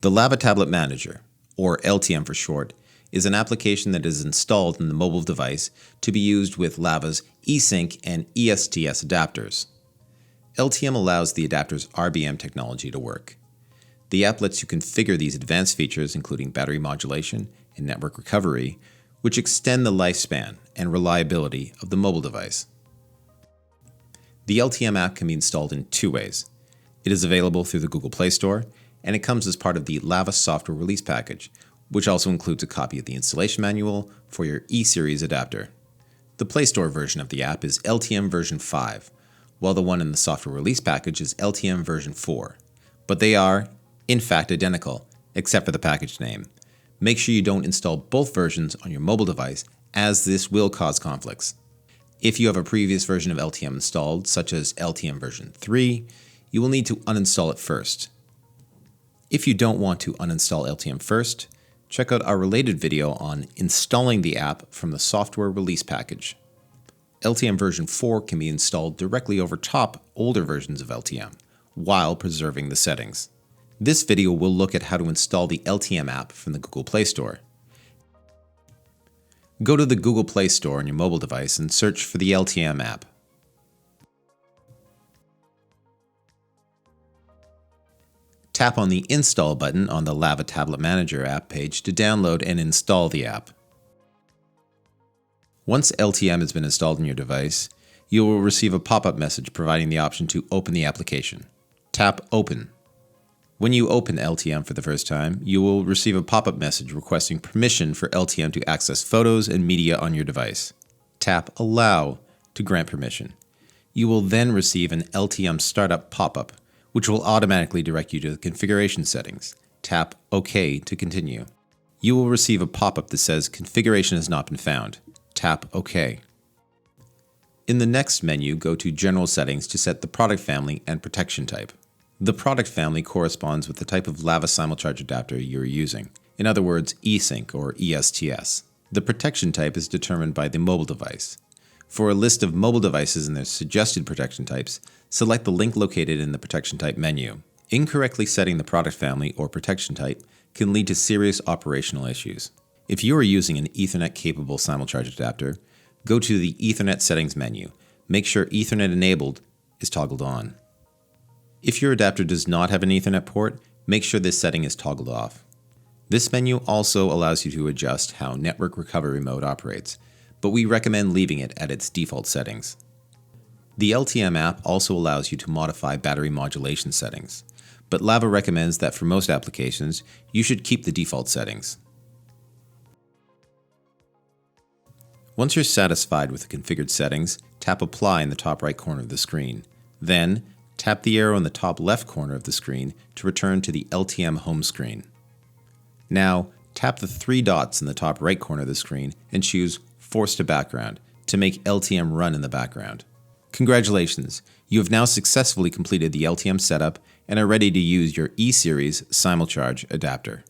The Lava Tablet Manager, or LTM for short, is an application that is installed in the mobile device to be used with Lava's eSynC and eSTS adapters. LTM allows the adapter's RBM technology to work. The app lets you configure these advanced features, including battery modulation and network recovery, which extend the lifespan and reliability of the mobile device. The LTM app can be installed in two ways. It is available through the Google Play Store, and it comes as part of the Lava software release package, which also includes a copy of the installation manual for your E-Series adapter. The Play Store version of the app is LTM version 5, while the one in the software release package is LTM version 4. But they are, in fact, identical, except for the package name. Make sure you don't install both versions on your mobile device, as this will cause conflicts. If you have a previous version of LTM installed, such as LTM version 3, you will need to uninstall it first. If you don't want to uninstall LTM first, check out our related video on installing the app from the software release package. LTM version 4 can be installed directly over top older versions of LTM, while preserving the settings. This video will look at how to install the LTM app from the Google Play Store. Go to the Google Play Store on your mobile device and search for the LTM app. Tap on the Install button on the Lava Tablet Manager app page to download and install the app. Once LTM has been installed on your device, you will receive a pop-up message providing the option to open the application. Tap Open. When you open LTM for the first time, you will receive a pop-up message requesting permission for LTM to access photos and media on your device. Tap Allow to grant permission. You will then receive an LTM Startup pop-up, which will automatically direct you to the configuration settings. Tap OK to continue. You will receive a pop-up that says configuration has not been found. Tap OK. In the next menu, go to General Settings to set the product family and protection type. The product family corresponds with the type of Lava SimulCharge adapter you are using, in other words, eSynC or eSTS. The protection type is determined by the mobile device. For a list of mobile devices and their suggested protection types, select the link located in the protection type menu. Incorrectly setting the product family or protection type can lead to serious operational issues. If you are using an Ethernet-capable SimulCharge adapter, go to the Ethernet settings menu. Make sure Ethernet enabled is toggled on. If your adapter does not have an Ethernet port, make sure this setting is toggled off. This menu also allows you to adjust how network recovery mode operates, but we recommend leaving it at its default settings. The LTM app also allows you to modify battery modulation settings, but Lava recommends that for most applications, you should keep the default settings. Once you're satisfied with the configured settings, tap Apply in the top right corner of the screen. Then, tap the arrow in the top left corner of the screen to return to the LTM home screen. Now, tap the three dots in the top right corner of the screen and choose Force to Background to make LTM run in the background. Congratulations! You have now successfully completed the LTM setup and are ready to use your E-Series SimulCharge adapter.